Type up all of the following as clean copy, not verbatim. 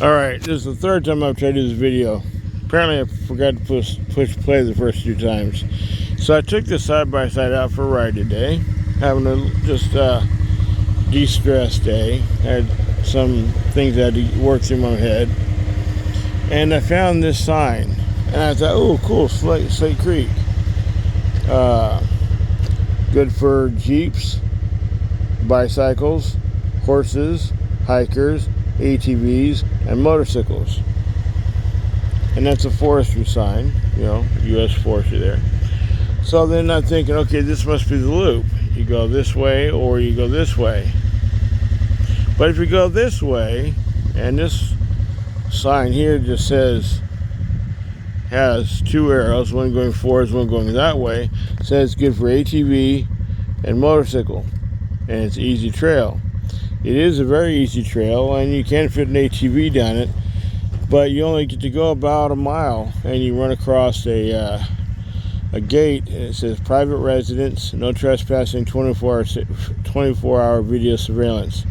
Alright, this is the third time I've tried to do this video. Apparently I forgot to push play the first two times. So I took this side-by-side out for a ride today. Having a just de-stress day. I had some things I had to work through my head. And I found this sign. And I thought, oh cool, Slate Creek. Good for Jeeps, bicycles, horses, hikers, ATVs, and motorcycles. And that's a forestry sign, U.S. forestry there. So then I'm thinking, okay, this must be the loop. You go this way or you go this way. But if you go this way, and this sign here just has two arrows, one going forwards, one going that way, says good for ATV and motorcycle, and it's easy trail. It is a very easy trail, and you can fit an ATV down it, but you only get to go about a mile, and you run across a gate, and it says private residence, no trespassing, 24-hour video surveillance,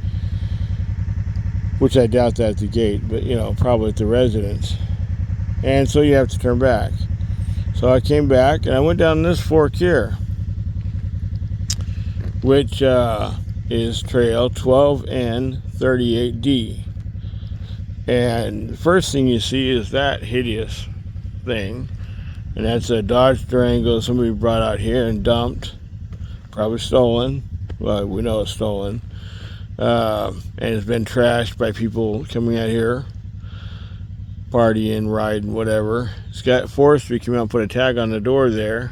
which I doubt that at the gate, but probably at the residence. And so you have to turn back. So I came back, and I went down this fork here, which is trail 12N38D. And the first thing you see is that hideous thing, and that's a Dodge Durango somebody brought out here and dumped, probably stolen. Well, we know it's stolen, and it's been trashed by people coming out here, partying, riding, whatever. It's got forestry come out and put a tag on the door there.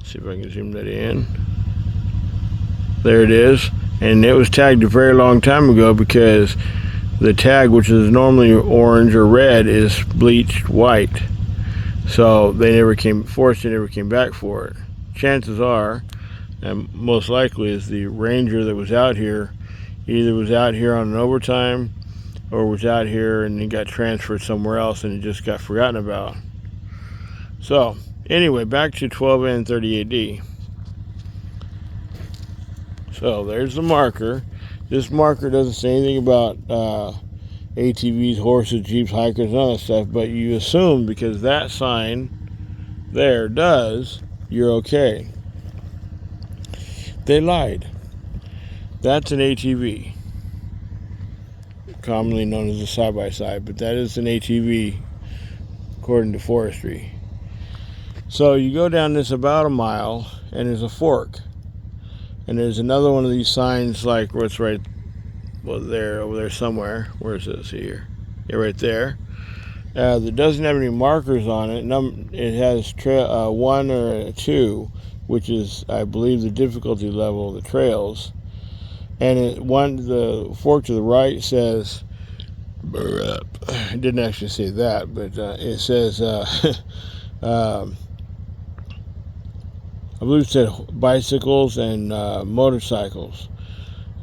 See if I can zoom that in. There it is, and it was tagged a very long time ago because the tag, which is normally orange or red, is bleached white. So forestry never came back for it. Chances are, and most likely, is the ranger that was out here either was out here on an overtime or was out here and it got transferred somewhere else and it just got forgotten about. So anyway, back to 12N38D. So there's the marker. This marker doesn't say anything about ATVs, horses, Jeeps, hikers, none of that stuff, but you assume because that sign there does, you're okay. They lied. That's an ATV, commonly known as a side-by-side, but that is an ATV according to forestry. So you go down this about a mile, and there's a fork. And there's another one of these signs like where it's over there somewhere. Where is this here? Yeah, right there. That doesn't have any markers on it. It has 1 or a 2, which is, I believe, the difficulty level of the trails. And the fork to the right says, it didn't actually say that, but it says, I believe it said bicycles and motorcycles.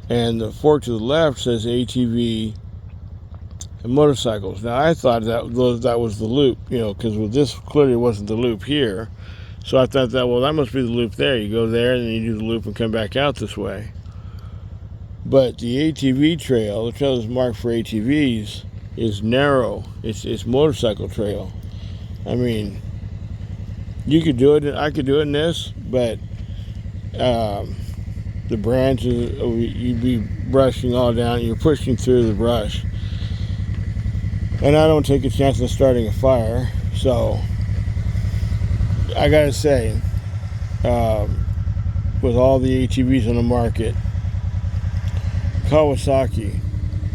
And the fork to the left says ATV and motorcycles. Now, I thought that was the loop, because with this clearly wasn't the loop here. So I thought that must be the loop there. You go there, and then you do the loop and come back out this way. But the ATV trail, the trail that's marked for ATVs, is narrow. It's motorcycle trail. I mean, you could do it. I could do it in this, but the branches, you'd be brushing all down. You're pushing through the brush, and I don't take a chance of starting a fire. So I gotta say, with all the ATVs on the market, Kawasaki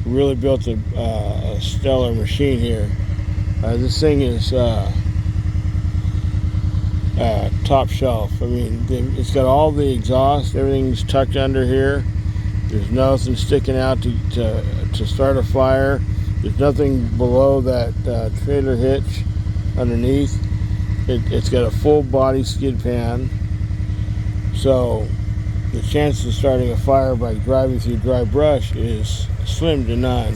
really built a stellar machine here. This thing is top shelf. I mean, it's got all the exhaust, everything's tucked under here. There's nothing sticking out to start a fire. There's nothing below that trailer hitch underneath. It's got a full body skid pan, so the chances of starting a fire by driving through dry brush is slim to none.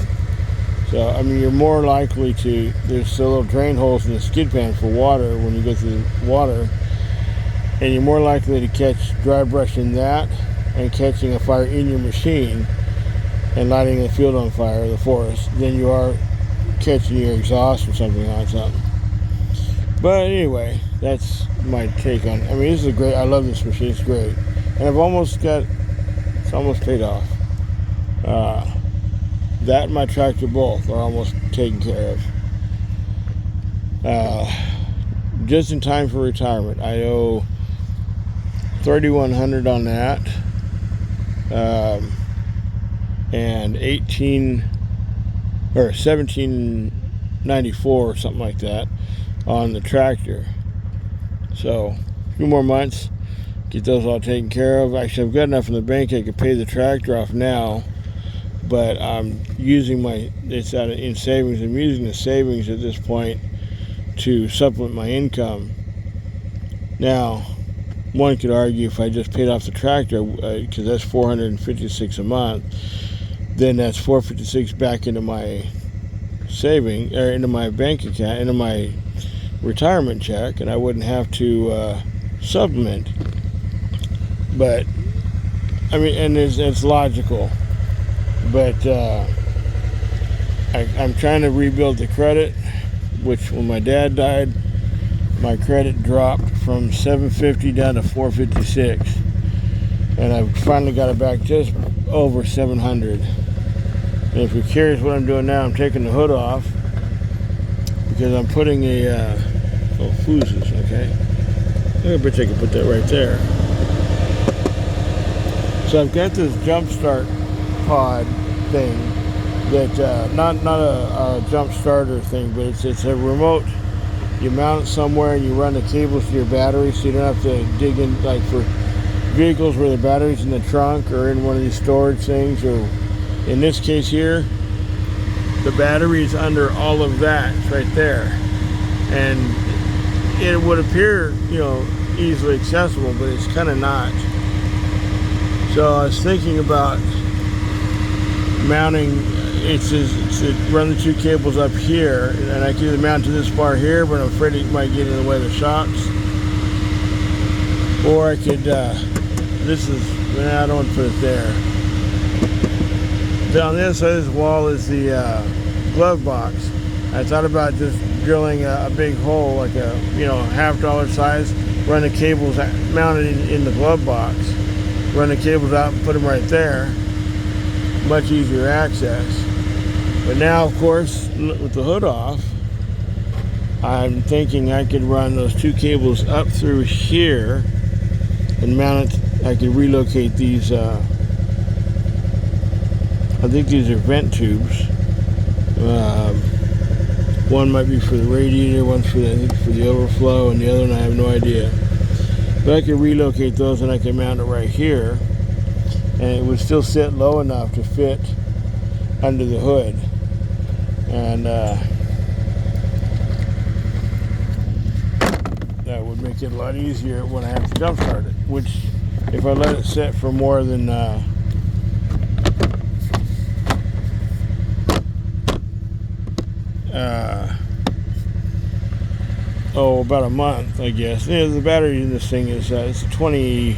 So, I mean, you're more likely to, there's still little drain holes in the skid pan for water when you go through the water, and you're more likely to catch dry brush in that and catching a fire in your machine and lighting the field on fire, the forest, than you are catching your exhaust or something on something. But anyway, that's my take on it. I mean, this is great. I love this machine. It's great. And it's almost paid off. That and my tractor both are almost taken care of. Just in time for retirement. I owe $3,100 on that. And 1794 or something like that on the tractor. So a few more months, get those all taken care of. Actually, I've got enough in the bank I could pay the tractor off now, but I'm using it's out in savings. I'm using the savings at this point to supplement my income. Now, one could argue if I just paid off the tractor, because that's $456 a month, then that's $456 back into my saving, or into my bank account, into my retirement check, and I wouldn't have to supplement. But I mean, and it's logical. But I'm trying to rebuild the credit, which when my dad died, my credit dropped from 750 down to 456, and I've finally got it back just over 700. And if you're curious what I'm doing now, I'm taking the hood off because I'm putting a fuses, okay? I bet I can put that right there. So I've got this jump start pod thing that not a jump starter thing, but it's a remote. You mount it somewhere and you run the cables to your battery, so you don't have to dig in, like for vehicles where the battery's in the trunk or in one of these storage things, or in this case here, the battery's under all of that. It's right there. And it would appear, easily accessible, but it's kind of not. So I was thinking about mounting, it's to run the two cables up here, and I can either mount to this bar here, but I'm afraid it might get in the way of the shocks. Or I could, I don't want to put it there. Down the other side of this wall is the glove box. I thought about just drilling a big hole, like a $50 size, run the cables mounted in the glove box, run the cables out and put them right there. Much easier access. But now, of course, with the hood off, I'm thinking I could run those two cables up through here and mount it. I could relocate these. I think these are vent tubes. One might be for the radiator, one's for the overflow, and the other one I have no idea. But I could relocate those and I can mount it right here, and it would still sit low enough to fit under the hood. And that would make it a lot easier when I have to jump start it, which if I let it sit for more than about a month, I guess. The battery in this thing is it's a 20.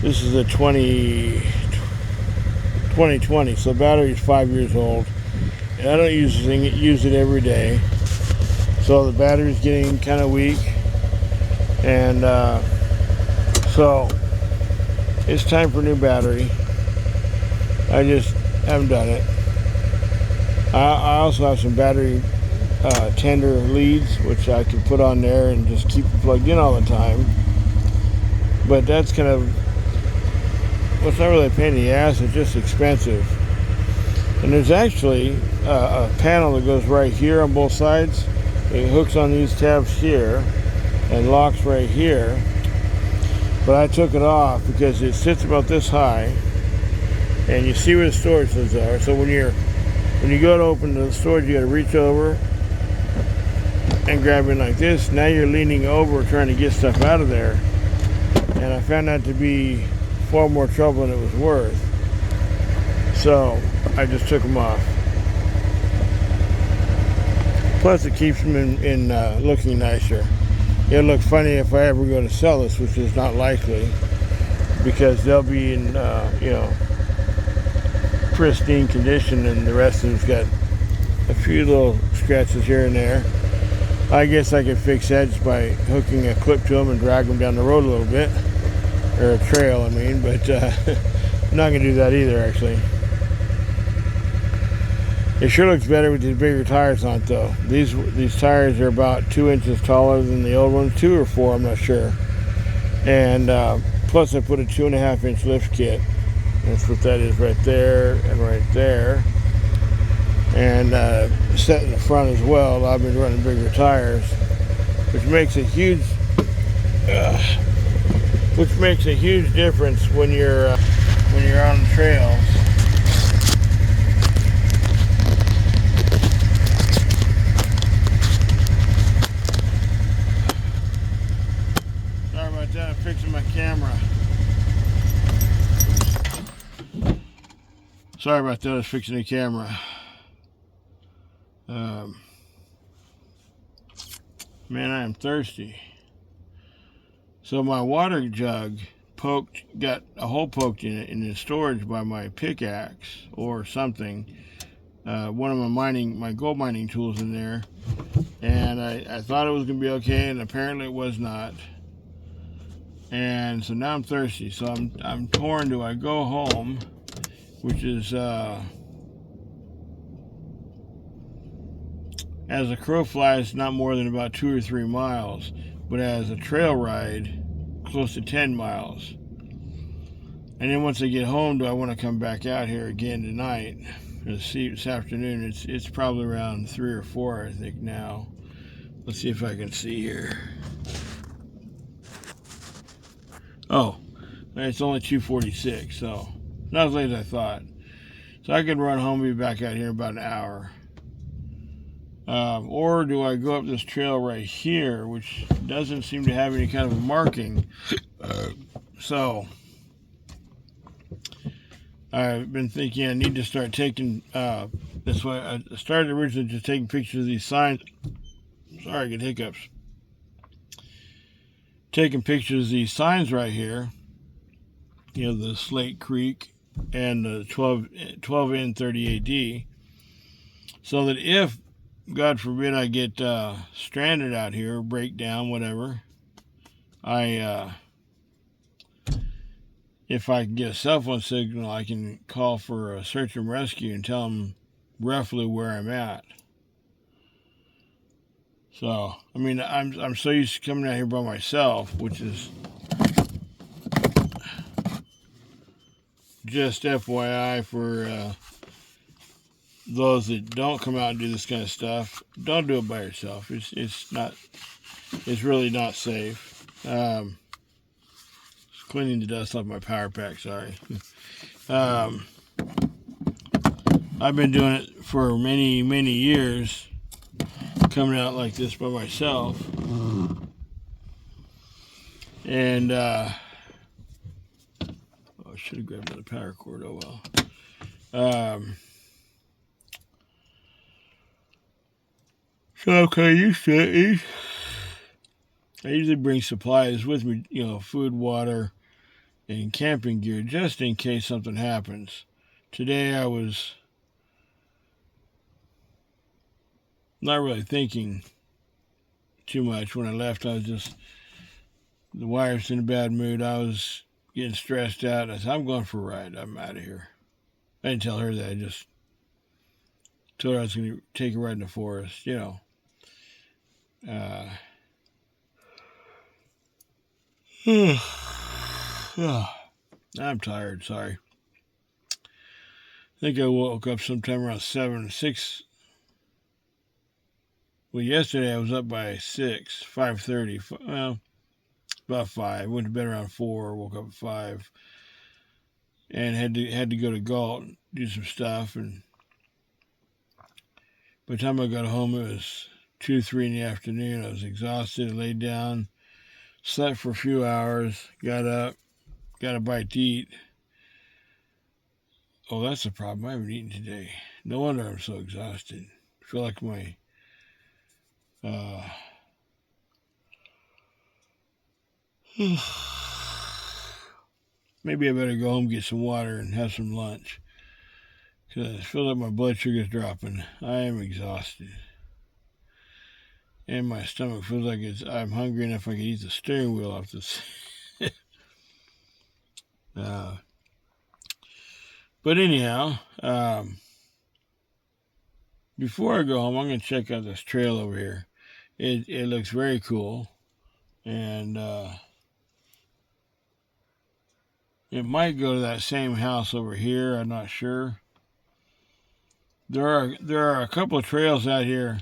This is a 2020, so the battery is 5 years old, and I don't use it every day, so the battery is getting kind of weak, and so it's time for a new battery. I just haven't done it. I also have some battery tender leads, which I can put on there and just keep it plugged in all the time. But that's kind of, well, it's not really a pain in the ass, it's just expensive. And there's actually a panel that goes right here on both sides. It hooks on these tabs here and locks right here. But I took it off because it sits about this high, and you see where the storage lids are. So when you go to open the storage, you got to reach over and grab it like this. Now you're leaning over trying to get stuff out of there, and I found that to be far more trouble than it was worth. So I just took them off. Plus it keeps them in looking nicer. It'll look funny if I ever go to sell this, which is not likely, because they'll be in pristine condition, and the rest of it's got a few little scratches here and there. I guess I could fix that just by hooking a clip to them and drag them down the road a little bit, or a trail, I mean. But I'm not gonna do that either, actually. It sure looks better with these bigger tires on it, though. These tires are about 2 inches taller than the old ones, 2 or 4, I'm not sure. And plus, I put a 2.5-inch lift kit. That's what that is right there and right there. And set in the front as well. I've been running bigger tires, which makes a huge difference when you're on the trails. Sorry about that. I'm fixing my camera. Sorry about that. I was fixing the camera. Man, I am thirsty. So my water jug got a hole poked in it in the storage by my pickaxe or something. One of my gold mining tools in there, and I thought it was gonna be okay, and apparently it was not. And so now I'm thirsty. So I'm torn. Do I go home, which is as a crow flies, not more than about 2 or 3 miles, but as a trail ride, close to 10 miles. And then once I get home, do I want to come back out here again tonight? This afternoon, it's probably around 3 or 4, I think now. Let's see if I can see here. Oh, it's only 2:46, so not as late as I thought. So I could run home and be back out here in about an hour. Or do I go up this trail right here, which doesn't seem to have any kind of a marking? So I've been thinking I need to start taking, that's why I started originally just taking pictures of these signs. Sorry, I get hiccups. Taking pictures of these signs right here, the Slate Creek and the 12N30AD, so that if, God forbid, I get stranded out here, break down, whatever, if I can get a cell phone signal, I can call for a search and rescue and tell them roughly where I'm at. So, I mean, I'm so used to coming out here by myself, which is just FYI for those that don't come out and do this kind of stuff. Don't do it by yourself. It's really not safe. Cleaning the dust off my power pack, sorry. I've been doing it for many, many years, coming out like this by myself. And, I should have grabbed another power cord, oh well. So I'm kind of used to it. I usually bring supplies with me, food, water, and camping gear, just in case something happens. Today I was not really thinking too much. When I left, the wife's in a bad mood. I was getting stressed out. I said, I'm going for a ride. I'm out of here. I didn't tell her that. I just told her I was going to take a ride in the forest, I'm tired, sorry. I think I woke up sometime around 7 or 6. Well, yesterday I was up by 6, 5:30. Well, about 5. Went to bed around 4, woke up at 5. And had to go to Galt, do some stuff. And by the time I got home, it was 2, 3 in the afternoon. I was exhausted. I laid down, slept for a few hours, got up, got a bite to eat. Oh, that's the problem. I haven't eaten today. No wonder I'm so exhausted. I feel like my maybe I better go home, get some water, and have some lunch. because I feel like my blood sugar is dropping. I am exhausted. And my stomach feels like I'm hungry enough I can eat the steering wheel off this. But anyhow, before I go home, I'm going to check out this trail over here. It looks very cool. And it might go to that same house over here. I'm not sure. There are a couple of trails out here.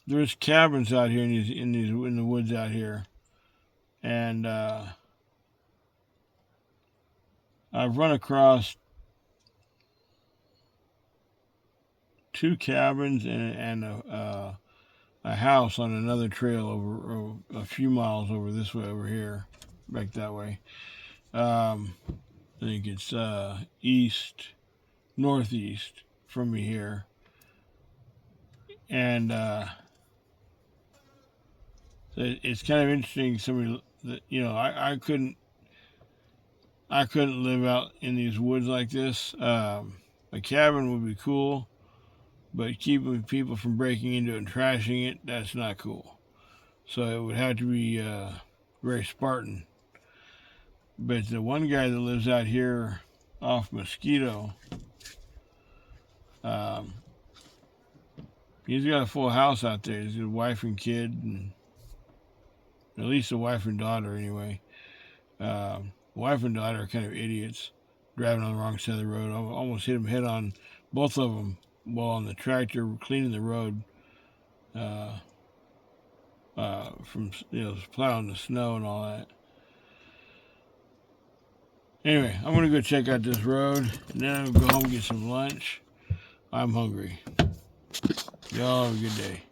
There's cabins out here in the woods out here, and I've run across 2 cabins and a house on another trail over a few miles over this way over here, back that way. I think it's northeast from me here, and it's kind of interesting. Somebody that I couldn't live out in these woods like this. A cabin would be cool, but keeping people from breaking into it and trashing it, that's not cool. So it would have to be very Spartan. But the one guy that lives out here off Mosquito, he's got a full house out there. He's got a wife and kid, and at least a wife and daughter anyway. Wife and daughter are kind of idiots, driving on the wrong side of the road. I almost hit them head on, both of them, while on the tractor cleaning the road from plowing the snow and all that. Anyway, I'm going to go check out this road, and then I'll go home and get some lunch. I'm hungry. Y'all have a good day.